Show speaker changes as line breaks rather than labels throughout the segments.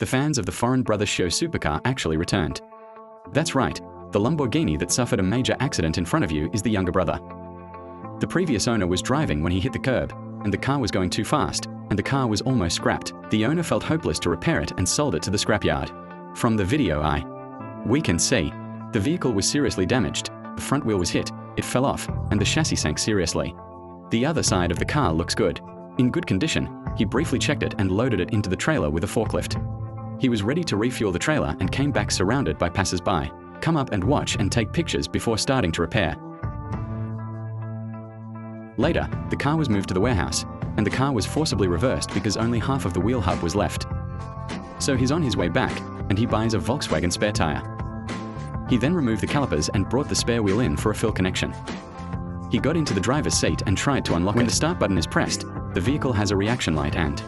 The fans of the foreign brothers show Supercar actually returned. That's right, the Lamborghini that suffered a major accident in front of you is the younger brother. The previous owner was driving when he hit the curb, and the car was going too fast, and the car was almost scrapped. The owner felt hopeless to repair it and sold it to the scrapyard. From the video we can see the vehicle was seriously damaged, the front wheel was hit, it fell off, and the chassis sank seriously. The other side of the car looks good. In good condition, he briefly checked it and loaded it into the trailer with a forklift. He was ready to refuel the trailer and came back surrounded by passers-by. Come up and watch and take pictures before starting to repair. Later, the car was moved to the warehouse, and the car was forcibly reversed because only half of the wheel hub was left. So he's on his way back, and he buys a Volkswagen spare tire. He then removed the calipers and brought the spare wheel in for a fill connection. He got into the driver's seat and tried to unlock it. When the start button is pressed, the vehicle has a reaction light and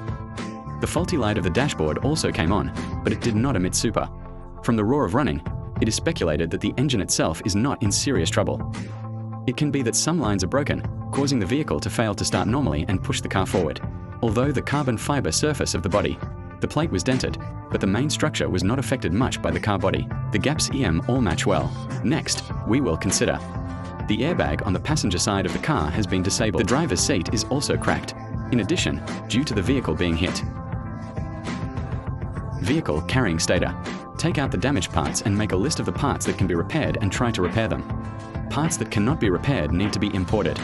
the faulty light of the dashboard also came on, but it did not emit super. From the roar of running, it is speculated that the engine itself is not in serious trouble. It can be that some lines are broken, causing the vehicle to fail to start normally and push the car forward. Although the carbon fiber surface of the body, the plate was dented, but the main structure was not affected much by the car body. The gaps all match well. Next, we will consider the airbag on the passenger side of the car has been disabled. The driver's seat is also cracked. In addition, due to the vehicle being hit. Vehicle carrying stator. Take out the damaged parts and make a list of the parts that can be repaired and try to repair them. Parts that cannot be repaired need to be imported.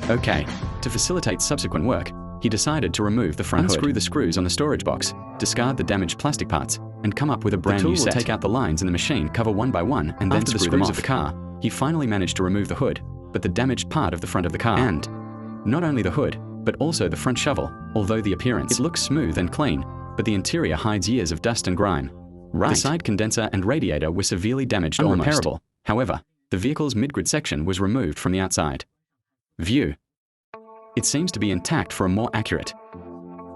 Okay, to facilitate subsequent work, he decided to remove the front hood. Unscrew the screws on the storage box, discard the damaged plastic parts, and come up with a brand new set. The tool will take out the lines in the machine cover one by one and then screw them off. Of the car, he finally managed to remove the hood, but the damaged part of the front of the car. And not only the hood, but also the front shovel, although the appearance, it looks smooth and clean, but the interior hides years of dust and grime. Right. The side condenser and radiator were severely damaged, unrepairable. However, the vehicle's mid-grid section was removed from the outside view. It seems to be intact for a more accurate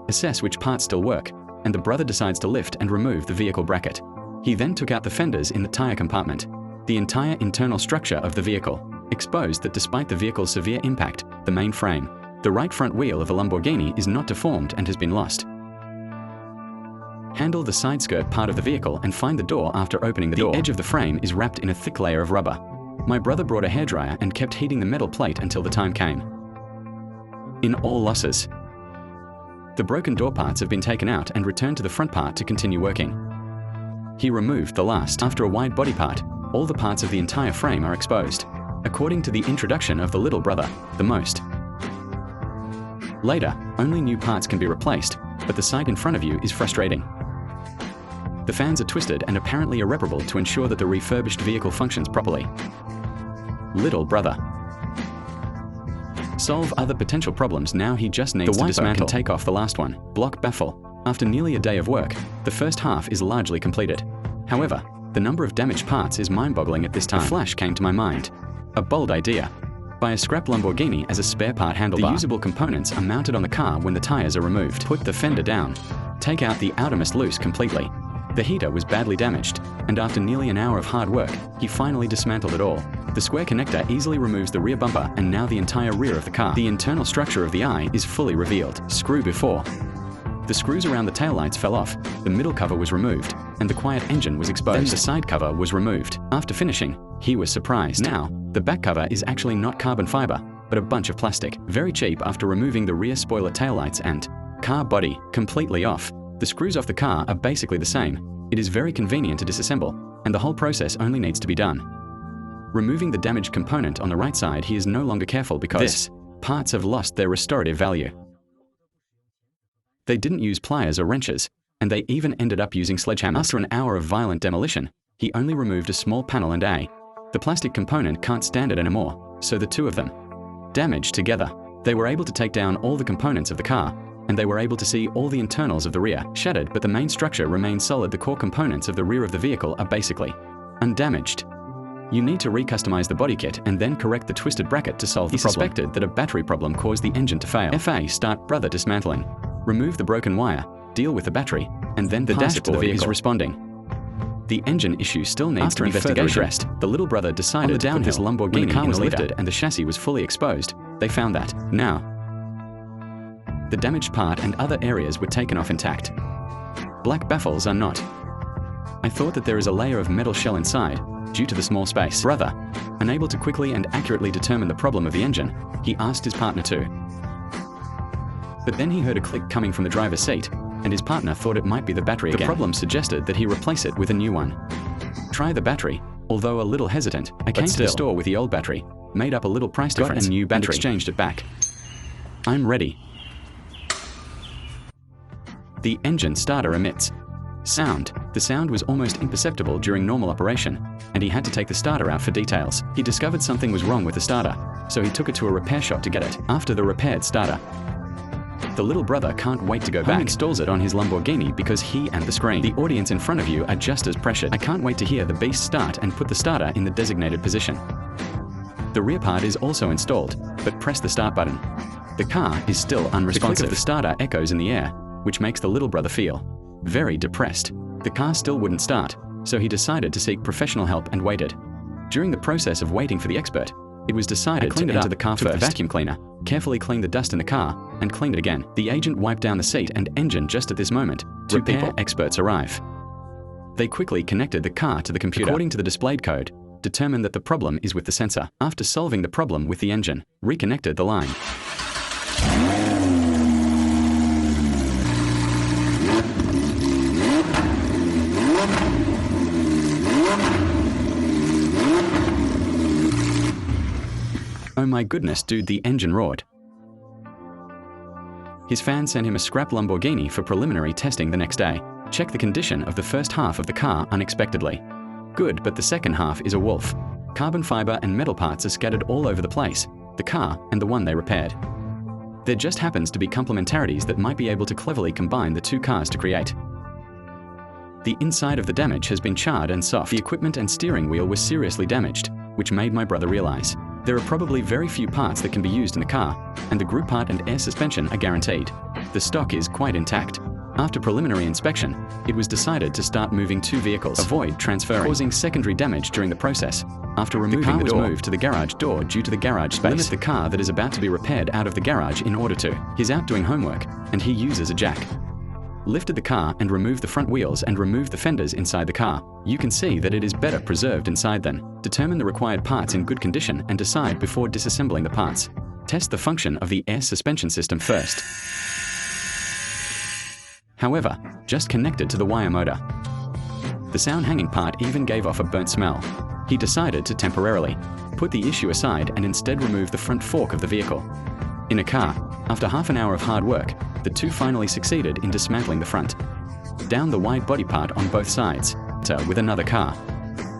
assess which parts still work, and the brother decides to lift and remove the vehicle bracket. He then took out the fenders in the tire compartment. The entire internal structure of the vehicle exposed that despite the vehicle's severe impact, the main frame, the right front wheel of a Lamborghini is not deformed and has been lost. Handle the side skirt part of the vehicle and find the door after opening the door. The edge of the frame is wrapped in a thick layer of rubber. My brother brought a hairdryer and kept heating the metal plate until the time came. In all losses, the broken door parts have been taken out and returned to the front part to continue working. He removed the last. After a wide body part, all the parts of the entire frame are exposed, according to the introduction of the little brother, the most. Later, only new parts can be replaced, but the sight in front of you is frustrating. The fans are twisted and apparently irreparable to ensure that the refurbished vehicle functions properly. Little brother. Solve other potential problems now. He just needs to dismantle and take off the last one. Block baffle. After nearly a day of work, the first half is largely completed. However, the number of damaged parts is mind-boggling at this time. A flash came to my mind. A bold idea. Buy a scrap Lamborghini as a spare part handlebar. The usable components are mounted on the car when the tires are removed. Put the fender down. Take out the outermost loose completely. The heater was badly damaged, and after nearly an hour of hard work, he finally dismantled it all. The square connector easily removes the rear bumper and now the entire rear of the car. The internal structure of the eye is fully revealed. Screw before. The screws around the taillights fell off, the middle cover was removed, and the quiet engine was exposed. Then the side cover was removed. After finishing, he was surprised. Now, the back cover is actually not carbon fiber, but a bunch of plastic. Very cheap after removing the rear spoiler taillights and car body completely off. The screws off the car are basically the same. It is very convenient to disassemble, and the whole process only needs to be done. Removing the damaged component on the right side, he is no longer careful because parts have lost their restorative value. They didn't use pliers or wrenches, and they even ended up using sledgehammers. After an hour of violent demolition, he only removed a small panel and the plastic component can't stand it anymore, so the two of them damaged together. They were able to take down all the components of the car, and they were able to see all the internals of the rear shattered, but the main structure remains solid. The core components of the rear of the vehicle are basically undamaged. You need to recustomize the body kit and then correct the twisted bracket to solve the problem. He suspected that a battery problem caused the engine to fail. Start brother dismantling. Remove the broken wire, deal with the battery, and then the dashboard is responding. The engine issue still needs to be further addressed. The little brother decided to put his Lamborghini when the car was lifted and the chassis was fully exposed. They found that now the damaged part and other areas were taken off intact. Black baffles are not. I thought that there is a layer of metal shell inside, due to the small space. Brother, unable to quickly and accurately determine the problem of the engine, he asked his partner to. But then he heard a click coming from the driver's seat, and his partner thought it might be the battery again. The problem suggested that he replace it with a new one. Try the battery. Although a little hesitant, I came to the store with the old battery, made up a little price difference, got a new battery, and exchanged it back. I'm ready. The engine starter emits sound. The sound was almost imperceptible during normal operation, and he had to take the starter out for details. He discovered something was wrong with the starter, so he took it to a repair shop to get it. After the repaired starter, the little brother can't wait to go back. He installs it on his Lamborghini because he and the screen. The audience in front of you are just as pressured. I can't wait to hear the beast start and put the starter in the designated position. The rear part is also installed, but press the start button. The car is still unresponsive. The click of the starter echoes in the air, which makes the little brother feel very depressed. The car still wouldn't start, so he decided to seek professional help and waited. During the process of waiting for the expert, it was decided to enter the car first. The vacuum cleaner carefully cleaned the dust in the car and cleaned it again. The agent wiped down the seat and engine just at this moment. Two repair experts arrive. They quickly connected the car to the computer. According to the displayed code, determined that the problem is with the sensor. After solving the problem with the engine, reconnected the line. Oh my goodness, dude, the engine roared. His fans sent him a scrap Lamborghini for preliminary testing the next day. Check the condition of the first half of the car unexpectedly. Good, but the second half is a wolf. Carbon fiber and metal parts are scattered all over the place, the car and the one they repaired. There just happens to be complementarities that might be able to cleverly combine the two cars to create. The inside of the damage has been charred and soft. The equipment and steering wheel were seriously damaged, which made my brother realize there are probably very few parts that can be used in the car, and the group part and air suspension are guaranteed. The stock is quite intact. After preliminary inspection, it was decided to start moving two vehicles, avoid transferring, causing secondary damage during the process. After removing the door, was moved to the garage door due to the garage space. Limit the car that is about to be repaired out of the garage in order to. He's out doing homework, and he uses a jack. Lifted the car and removed the front wheels and removed the fenders inside the car. You can see that it is better preserved inside then. Determine the required parts in good condition and decide before disassembling the parts. Test the function of the air suspension system first. However, just connected to the wire motor. The sound hanging part even gave off a burnt smell. He decided to temporarily put the issue aside and instead remove the front fork of the vehicle. In a car, after half an hour of hard work, the two finally succeeded in dismantling the front. Down the wide body part on both sides, with another car.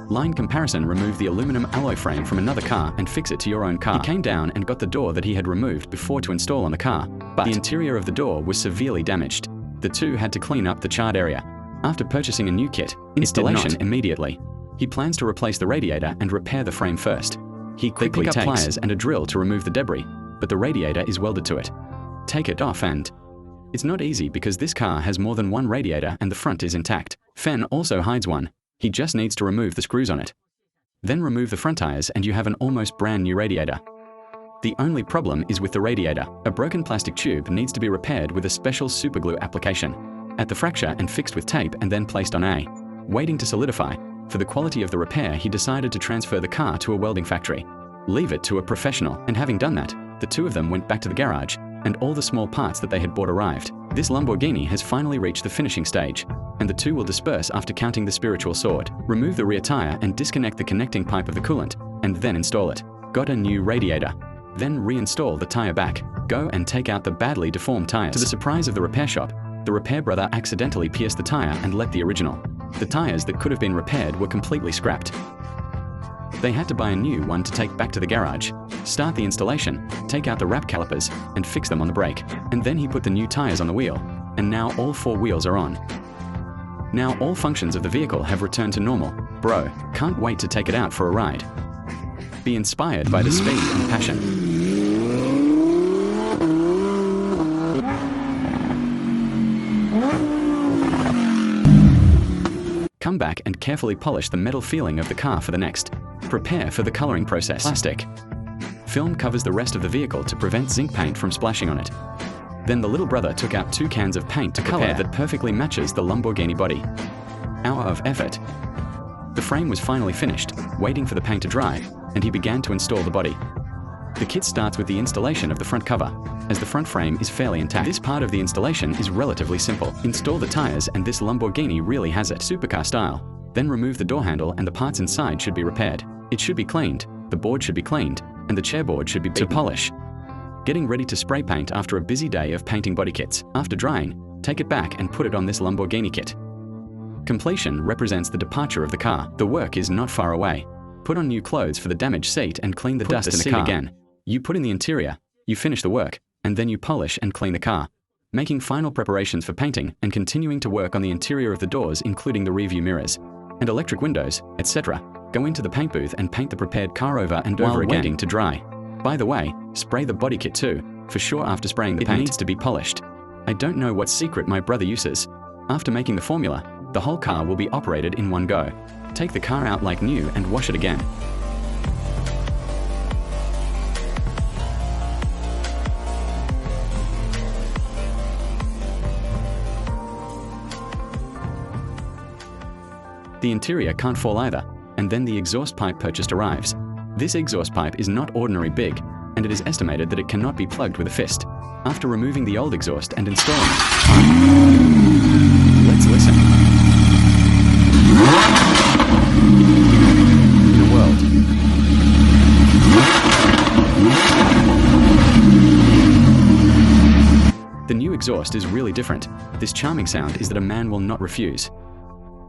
Line comparison, remove the aluminum alloy frame from another car and fix it to your own car. He came down and got the door that he had removed before to install on the car, but the interior of the door was severely damaged. The two had to clean up the charred area. After purchasing a new kit, installation immediately. He plans to replace the radiator and repair the frame first. He quickly takes pliers and a drill to remove the debris, but the radiator is welded to it. Take it off and... It's not easy because this car has more than one radiator and the front is intact. Fen also hides one. He just needs to remove the screws on it. Then remove the front tires and you have an almost brand new radiator. The only problem is with the radiator. A broken plastic tube needs to be repaired with a special superglue application. At the fracture and fixed with tape and then placed on a. Waiting to solidify. For the quality of the repair, he decided to transfer the car to a welding factory. Leave it to a professional, and having done that, the two of them went back to the garage, and all the small parts that they had bought arrived. This Lamborghini has finally reached the finishing stage, and the two will disperse after counting the spiritual sword. Remove the rear tire and disconnect the connecting pipe of the coolant, and then install it. Got a new radiator. Then reinstall the tire back. Go and take out the badly deformed tires. To the surprise of the repair shop, the repair brother accidentally pierced the tire and let the original. The tires that could have been repaired were completely scrapped. They had to buy a new one to take back to the garage, start the installation, take out the wrap calipers, and fix them on the brake. And then he put the new tires on the wheel, and now all four wheels are on. Now all functions of the vehicle have returned to normal. Bro, can't wait to take it out for a ride. Be inspired by the speed and passion. Come back and carefully polish the metal feeling of the car for the next. Prepare for the coloring process. Plastic. Film covers the rest of the vehicle to prevent zinc paint from splashing on it. Then the little brother took out 2 cans of paint to color that perfectly matches the Lamborghini body. Hour of effort. The frame was finally finished, waiting for the paint to dry, and he began to install the body. The kit starts with the installation of the front cover, as the front frame is fairly intact. This part of the installation is relatively simple. Install the tires, and this Lamborghini really has it, supercar style. Then remove the door handle, and the parts inside should be repaired. It should be cleaned, the board should be cleaned, and the chairboard should be beaten. To polish. Getting ready to spray paint after a busy day of painting body kits. After drying, take it back and put it on this Lamborghini kit. Completion represents the departure of the car. The work is not far away. Put on new clothes for the damaged seat and clean the dust in the car. Again. You put in the interior, you finish the work, and then you polish and clean the car, making final preparations for painting and continuing to work on the interior of the doors, including the rearview mirrors and electric windows, etc. Go into the paint booth and paint the prepared car over and over again, waiting to dry. By the way, spray the body kit too, for sure. After spraying the paint, it needs to be polished. I don't know what secret my brother uses. After making the formula, the whole car will be operated in one go. Take the car out like new and wash it again. The interior can't fall either, and then the exhaust pipe purchased arrives. This exhaust pipe is not ordinary big, and it is estimated that it cannot be plugged with a fist. After removing the old exhaust and installing it, let's listen. In a world. The new exhaust is really different. This charming sound is that a man will not refuse.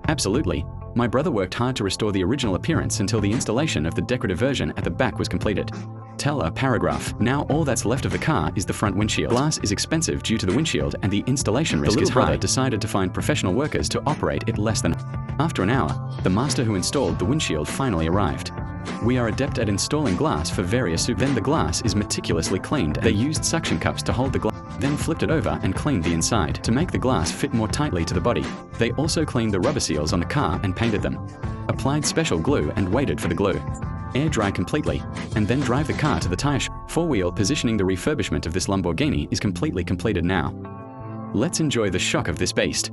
Absolutely. My brother worked hard to restore the original appearance until the installation of the decorative version at the back was completed. Tell a paragraph. Now all that's left of the car is the front windshield. Glass is expensive due to the windshield, and the installation risk is high. The little brother decided to find professional workers to operate it less than. After an hour, the master who installed the windshield finally arrived. We are adept at installing glass for various Then the glass is meticulously cleaned. They used suction cups to hold the glass, then flipped it over and cleaned the inside. To make the glass fit more tightly to the body, they also cleaned the rubber seals on the car and painted them. Applied special glue and waited for the glue. Air dry completely, and then drive the car to the tire shop. Four-wheel positioning. The refurbishment of this Lamborghini is completely completed now. Let's enjoy the shock of this beast.